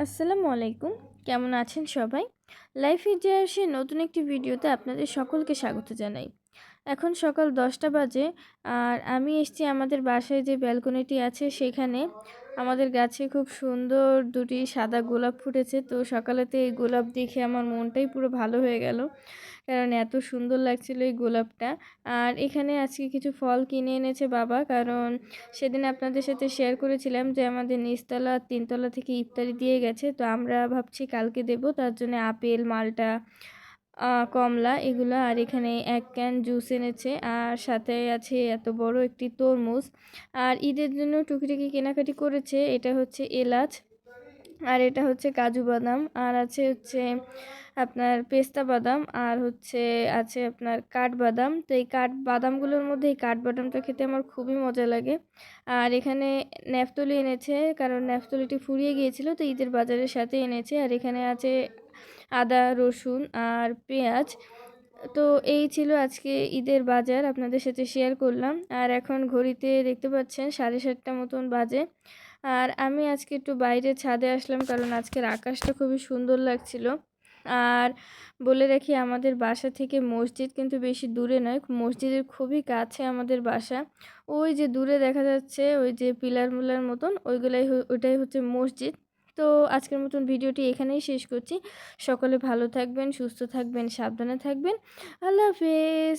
আসসালামু আলাইকুম। কেমন আছেন সবাই? লাইফ ইতিহাসে নতুন একটি ভিডিওতে আপনাদের সকলকে স্বাগত জানাই। এখন সকাল 10টা বাজে আর আমি এসেছি আমাদের বাসায় যে ব্যালকনিটি আছে সেখানে। আমাদের গাছে খুব সুন্দর দুটি সাদা গোলাপ ফুটেছে। তো সকালেতে এই গোলাপ দেখে আমার মনটাই পুরো ভালো হয়ে গেল। কারণ এত সুন্দর লাগছিল এই গোলাপটা। আর এখানে আজকে কিছু ফল কিনে এনেছে বাবা। কারণ সেদিন আপনাদের সাথে শেয়ার করেছিলাম যে আমাদের নিচতলা আর তিনতলা থেকে ইফতারি দিয়ে গেছে। তো আমরা ভাবছি কালকে দেব। তার জন্য আপেল, মাল্টা, কমলা এগুলা। আর এখানে 1 ক্যান জুস এনেছে। আর সাথে আছে এত বড় একটি তরমুজ। আর ঈদের জন্য টুকিটাকি কেনাকাটি করেছে। এটা হচ্ছে এলাচ, আর এটা হচ্ছে কাজু বাদাম, আর হচ্ছে আপনার পেস্তা বাদাম, আর আছে আপনার কাঠবাদাম। তো এই কাঠবাদামগুলোর মধ্যে এই কাঠবাদামটা খেতে আমার খুবই মজা লাগে। আর এখানে ন্যাফতলি এনেছে, কারণ ন্যাফতলিটি ফুরিয়ে গিয়েছিল, তো ঈদের বাজারের সাথে এনেছে। আর এখানে আছে আদা, রসুন আর পেঁয়াজ। তো এই ছিল আজকে ঈদের বাজার, আপনাদের সাথে শেয়ার করলাম। আর এখন ঘড়িতে দেখতে পাচ্ছেন 7:30 মতন বাজে। আর আমি আজকে একটু বাইরে ছাদে আসলাম, কারণ আজকের আকাশটা খুবই সুন্দর লাগছিল। আর বলে রাখি, আমাদের বাসা থেকে মসজিদ কিন্তু বেশি দূরে নয়, মসজিদের খুবই কাছে আমাদের বাসা। ওই যে দূরে দেখা যাচ্ছে ওই যে পিলার মুলার মতন, ওইটাই হচ্ছে মসজিদ। তো আজকের মতন ভিডিওটি এখানেই শেষ করছি। সকলে ভালো থাকবেন, সুস্থ থাকবেন, সাবধানে থাকবেন। আল্লাহ হাফেজ।